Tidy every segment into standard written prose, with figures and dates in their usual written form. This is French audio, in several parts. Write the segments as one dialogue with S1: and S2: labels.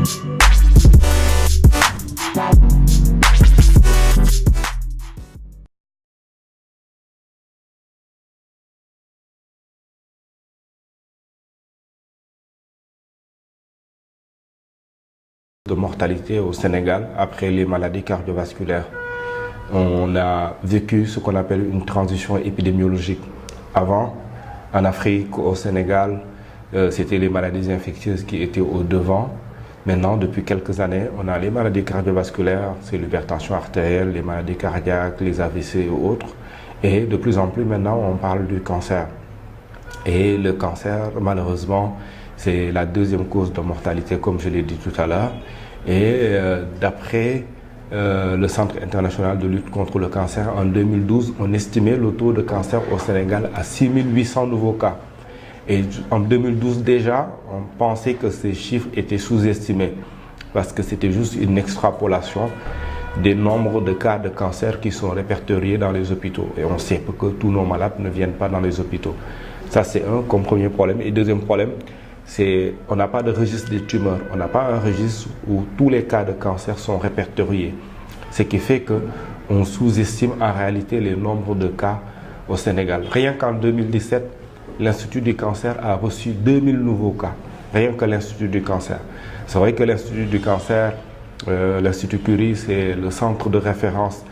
S1: De mortalité au Sénégal après les maladies cardiovasculaires. On a vécu ce qu'on appelle une transition épidémiologique. Avant, en Afrique, au Sénégal, c'était les maladies infectieuses qui étaient au devant. Maintenant, depuis quelques années, on a les maladies cardiovasculaires, c'est l'hypertension artérielle, les maladies cardiaques, les AVC et autres. Et de plus en plus maintenant, on parle du cancer. Et le cancer, malheureusement, c'est la deuxième cause de mortalité, comme je l'ai dit tout à l'heure. Et d'après le Centre international de lutte contre le cancer, en 2012, on estimait le taux de cancer au Sénégal à 6800 nouveaux cas. Et en 2012 déjà, on pensait que ces chiffres étaient sous-estimés parce que c'était juste une extrapolation des nombres de cas de cancer qui sont répertoriés dans les hôpitaux. Et on sait que tous nos malades ne viennent pas dans les hôpitaux. Ça, c'est un comme premier problème. Et deuxième problème, c'est on n'a pas de registre des tumeurs. On n'a pas un registre où tous les cas de cancer sont répertoriés. Ce qui fait qu'on sous-estime en réalité les nombres de cas au Sénégal. Rien qu'en 2017, l'Institut du cancer a reçu 2000 nouveaux cas. Rien que l'Institut du cancer. C'est vrai que l'Institut du cancer, l'Institut Curie, c'est le centre de référence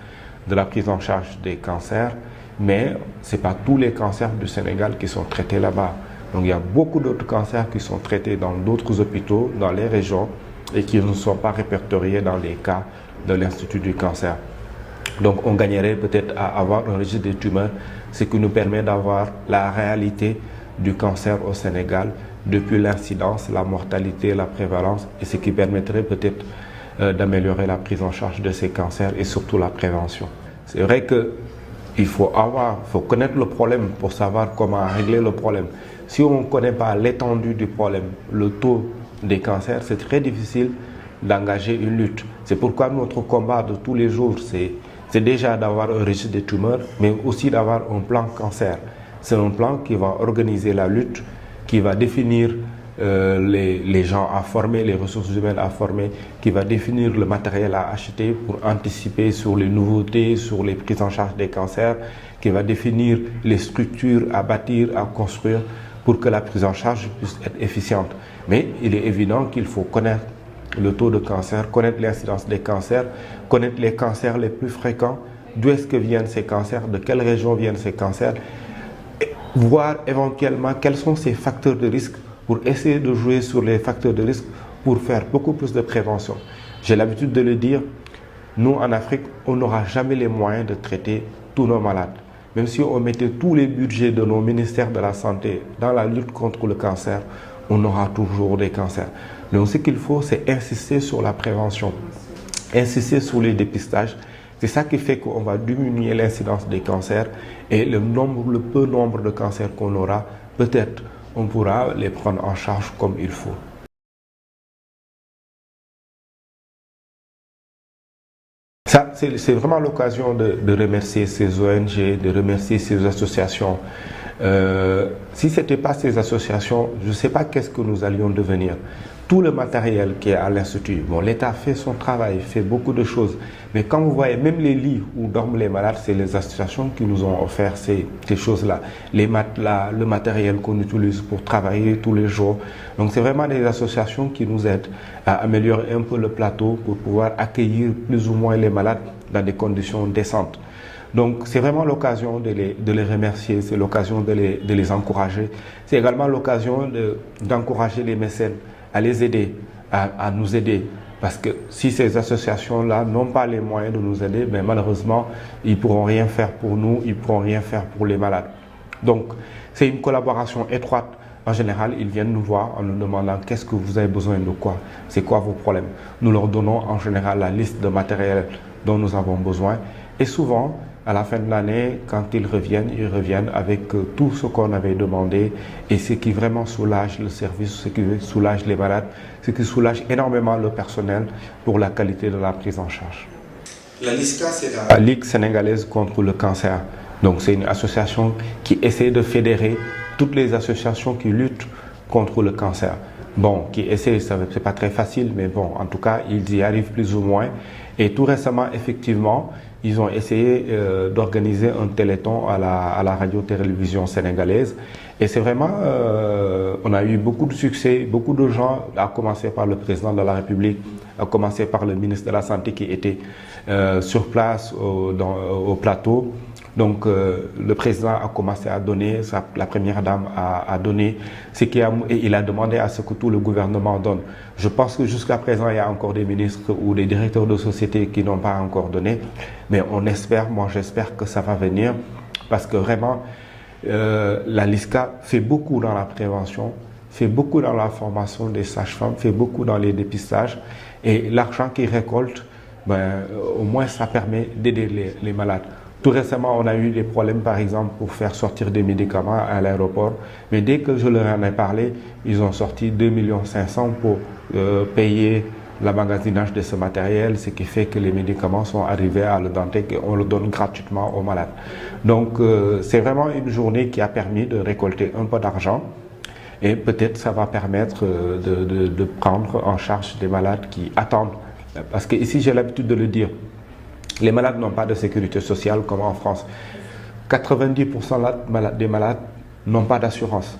S1: de la prise en charge des cancers. Mais ce n'est pas tous les cancers du Sénégal qui sont traités là-bas. Donc il y a beaucoup d'autres cancers qui sont traités dans d'autres hôpitaux, dans les régions, et qui ne sont pas répertoriés dans les cas de l'Institut du cancer. Donc on gagnerait peut-être à avoir un registre des tumeurs, ce qui nous permet d'avoir la réalité du cancer au Sénégal, depuis l'incidence, la mortalité, la prévalence, et ce qui permettrait peut-être d'améliorer la prise en charge de ces cancers et surtout la prévention. C'est vrai que il faut connaître le problème pour savoir comment régler le problème. Si on ne connaît pas l'étendue du problème, le taux des cancers, c'est très difficile d'engager une lutte. C'est pourquoi notre combat de tous les jours, c'est déjà d'avoir un registre des tumeurs, mais aussi d'avoir un plan cancer. C'est un plan qui va organiser la lutte, qui va définir les gens à former, les ressources humaines à former, qui va définir le matériel à acheter pour anticiper sur les nouveautés, sur les prises en charge des cancers, qui va définir les structures à bâtir, à construire pour que la prise en charge puisse être efficiente. Mais il est évident qu'il faut connaître le taux de cancer, connaître l'incidence des cancers, connaître les cancers les plus fréquents, d'où est-ce que viennent ces cancers, de quelle région viennent ces cancers, et voir éventuellement quels sont ces facteurs de risque pour essayer de jouer sur les facteurs de risque pour faire beaucoup plus de prévention. J'ai l'habitude de le dire, nous en Afrique, on n'aura jamais les moyens de traiter tous nos malades. Même si on mettait tous les budgets de nos ministères de la Santé dans la lutte contre le cancer, on aura toujours des cancers. Donc ce qu'il faut, c'est insister sur la prévention, insister sur les dépistages. C'est ça qui fait qu'on va diminuer l'incidence des cancers et le peu nombre de cancers qu'on aura, peut-être on pourra les prendre en charge comme il faut. Ça, c'est vraiment l'occasion de remercier ces ONG, de remercier ces associations. Si ce n'était pas ces associations, je ne sais pas qu'est-ce que nous allions devenir. Tout le matériel qui est à l'Institut, bon, l'État fait son travail, fait beaucoup de choses. Mais quand vous voyez, même les lits où dorment les malades, c'est les associations qui nous ont offert ces choses-là. Les matelas, le matériel qu'on utilise pour travailler tous les jours. Donc c'est vraiment des associations qui nous aident à améliorer un peu le plateau pour pouvoir accueillir plus ou moins les malades dans des conditions décentes. Donc c'est vraiment l'occasion de les remercier, c'est l'occasion de les encourager. C'est également l'occasion d'encourager les mécènes à les aider, à nous aider. Parce que si ces associations-là n'ont pas les moyens de nous aider, mais malheureusement, ils ne pourront rien faire pour nous, ils ne pourront rien faire pour les malades. Donc, c'est une collaboration étroite. En général, ils viennent nous voir en nous demandant qu'est-ce que vous avez besoin de quoi, c'est quoi vos problèmes. Nous leur donnons en général la liste de matériel dont nous avons besoin. Et souvent, à la fin de l'année, quand ils reviennent avec tout ce qu'on avait demandé et ce qui vraiment soulage le service, ce qui soulage les malades, ce qui soulage énormément le personnel pour la qualité de la prise en charge. La LISCA, c'est la Ligue sénégalaise contre le cancer. Donc c'est une association qui essaie de fédérer toutes les associations qui luttent contre le cancer. bon, qui essaient, c'est pas très facile, mais bon, en tout cas, ils y arrivent plus ou moins. Et tout récemment, effectivement, ils ont essayé d'organiser un téléthon à la radio-télévision sénégalaise. Et c'est vraiment, on a eu beaucoup de succès, beaucoup de gens, à commencer par le président de la République, à commencer par le ministre de la Santé qui était sur place au plateau. Donc le président a commencé à donner, la première dame a donné ce qu'il a, et il a demandé à ce que tout le gouvernement donne. Je pense que jusqu'à présent, il y a encore des ministres ou des directeurs de société qui n'ont pas encore donné. Mais on espère, moi j'espère que ça va venir parce que vraiment, la LISCA fait beaucoup dans la prévention, fait beaucoup dans la formation des sages-femmes, fait beaucoup dans les dépistages. Et l'argent qu'ils récoltent, ben, au moins ça permet d'aider les malades. Tout récemment, on a eu des problèmes, par exemple, pour faire sortir des médicaments à l'aéroport. Mais dès que je leur en ai parlé, ils ont sorti 2,5 millions pour payer l'emmagasinage de ce matériel, ce qui fait que les médicaments sont arrivés à le Dantec et on le donne gratuitement aux malades. Donc, c'est vraiment une journée qui a permis de récolter un peu d'argent. Et peut-être ça va permettre de prendre en charge des malades qui attendent. Parce que ici, j'ai l'habitude de le dire, les malades n'ont pas de sécurité sociale comme en France. 90% des malades n'ont pas d'assurance.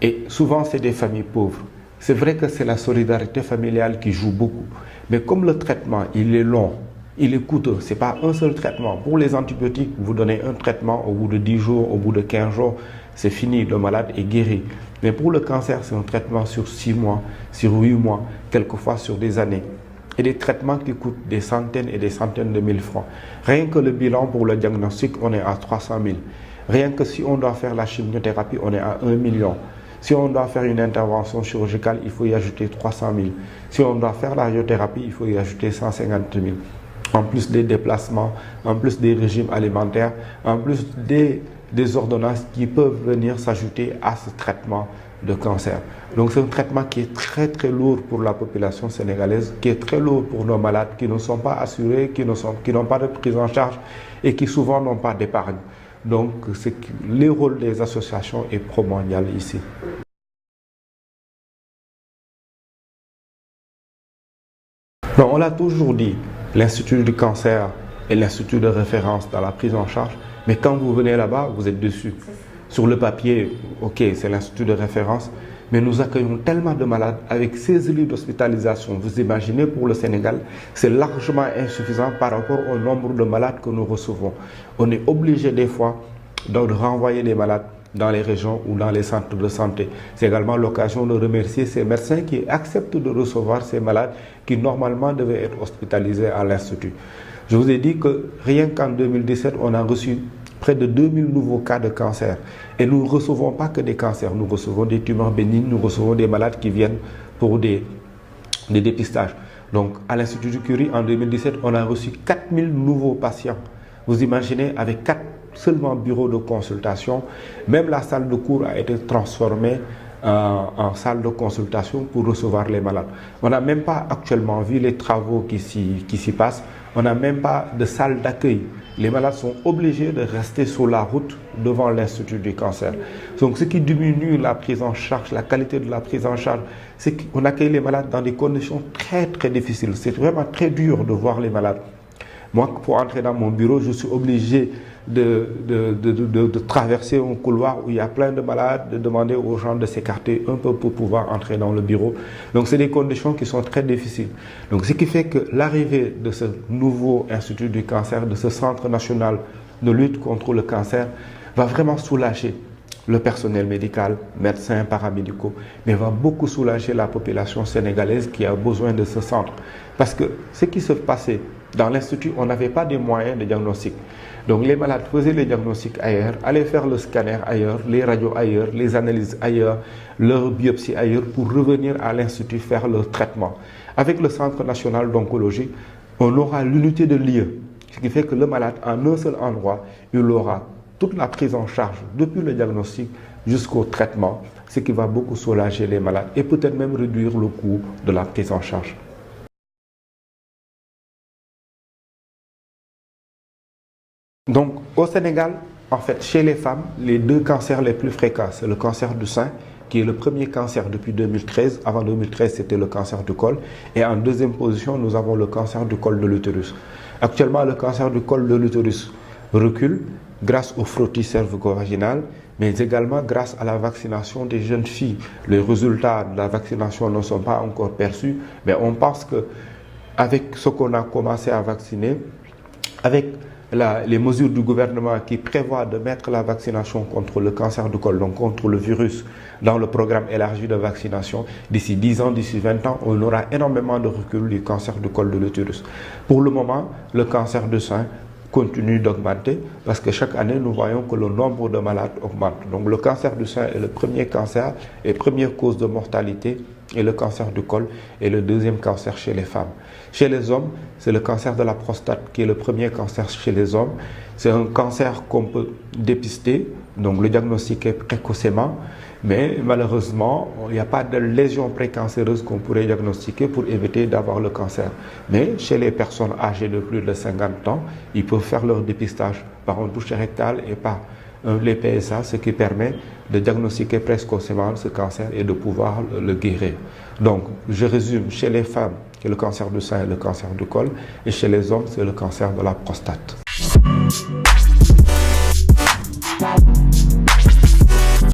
S1: Et souvent, c'est des familles pauvres. C'est vrai que c'est la solidarité familiale qui joue beaucoup. Mais comme le traitement, il est long, il est coûteux, ce n'est pas un seul traitement. Pour les antibiotiques, vous donnez un traitement au bout de 10 jours, au bout de 15 jours, c'est fini, le malade est guéri. Mais pour le cancer, c'est un traitement sur 6 mois, sur 8 mois, quelquefois sur des années. Et des traitements qui coûtent des centaines et des centaines de mille francs. Rien que le bilan pour le diagnostic, on est à 300 000. Rien que si on doit faire la chimiothérapie, on est à 1 million. Si on doit faire une intervention chirurgicale, il faut y ajouter 300 000. Si on doit faire la radiothérapie, il faut y ajouter 150 000. En plus des déplacements, en plus des régimes alimentaires, en plus des ordonnances qui peuvent venir s'ajouter à ce traitement de cancer. Donc c'est un traitement qui est très très lourd pour la population sénégalaise, qui est très lourd pour nos malades qui ne sont pas assurés, qui n'ont pas de prise en charge et qui souvent n'ont pas d'épargne. Donc le rôle des associations est primordial ici. Donc, on l'a toujours dit, l'Institut du cancer est l'institut de référence dans la prise en charge, mais quand vous venez là-bas, vous êtes dessus. Sur le papier, ok, c'est l'institut de référence, mais nous accueillons tellement de malades avec 16 lits d'hospitalisation. Vous imaginez, pour le Sénégal, c'est largement insuffisant par rapport au nombre de malades que nous recevons. On est obligé des fois de renvoyer les malades dans les régions ou dans les centres de santé. C'est également l'occasion de remercier ces médecins qui acceptent de recevoir ces malades qui normalement devaient être hospitalisés à l'Institut. Je vous ai dit que rien qu'en 2017, on a reçu près de 2000 nouveaux cas de cancer. Et nous ne recevons pas que des cancers, nous recevons des tumeurs bénignes, nous recevons des malades qui viennent pour des dépistages. Donc à l'Institut du Curie, en 2017, on a reçu 4000 nouveaux patients. Vous imaginez, avec 4 seulement bureaux de consultation, même la salle de cours a été transformée en salle de consultation pour recevoir les malades. On n'a même pas actuellement vu les travaux qui s'y passent. On n'a même pas de salle d'accueil. Les malades sont obligés de rester sur la route devant l'Institut du cancer. Donc ce qui diminue la prise en charge, la qualité de la prise en charge, c'est qu'on accueille les malades dans des conditions très très difficiles. C'est vraiment très dur de voir les malades. Moi, pour entrer dans mon bureau, je suis obligé de traverser un couloir où il y a plein de malades, de demander aux gens de s'écarter un peu pour pouvoir entrer dans le bureau. Donc, c'est des conditions qui sont très difficiles. Donc, ce qui fait que l'arrivée de ce nouveau Institut du cancer, de ce Centre national de lutte contre le cancer, va vraiment soulager le personnel médical, médecins, paramédicaux, mais va beaucoup soulager la population sénégalaise qui a besoin de ce centre. Parce que ce qui se passait dans l'Institut, on n'avait pas de moyens de diagnostic. Donc les malades faisaient les diagnostics ailleurs, allaient faire le scanner ailleurs, les radios ailleurs, les analyses ailleurs, leur biopsie ailleurs pour revenir à l'Institut faire leur traitement. Avec le Centre national d'oncologie, on aura l'unité de lieu, ce qui fait que le malade, en un seul endroit, il aura toute la prise en charge depuis le diagnostic jusqu'au traitement, ce qui va beaucoup soulager les malades et peut-être même réduire le coût de la prise en charge. Donc, au Sénégal, en fait, chez les femmes, les 2 cancers les plus fréquents, c'est le cancer du sein qui est le premier cancer depuis 2013. Avant 2013, c'était le cancer du col. Et en deuxième position, nous avons le cancer du col de l'utérus. Actuellement, le cancer du col de l'utérus recule grâce au frottis cervico-vaginal, mais également grâce à la vaccination des jeunes filles. Les résultats de la vaccination ne sont pas encore perçus, mais on pense qu'avec ce qu'on a commencé à vacciner, avec les mesures du gouvernement qui prévoient de mettre la vaccination contre le cancer du col, donc contre le virus, dans le programme élargi de vaccination, d'ici 10 ans, d'ici 20 ans, on aura énormément de recul du cancer du col de l'utérus. Pour le moment, le cancer du sein continue d'augmenter parce que chaque année, nous voyons que le nombre de malades augmente. Donc le cancer du sein est le premier cancer et première cause de mortalité, et le cancer du col est le deuxième cancer chez les femmes. Chez les hommes, c'est le cancer de la prostate qui est le premier cancer chez les hommes. C'est un cancer qu'on peut dépister, donc le diagnostiquer précocement, mais malheureusement, il n'y a pas de lésion précancéreuse qu'on pourrait diagnostiquer pour éviter d'avoir le cancer. Mais chez les personnes âgées de plus de 50 ans, ils peuvent faire leur dépistage par une touche rectale et par les PSA, ce qui permet de diagnostiquer précocement ce cancer et de pouvoir le guérir. Donc, je résume, chez les femmes, c'est le cancer du sein et le cancer du col, et chez les hommes, c'est le cancer de la prostate.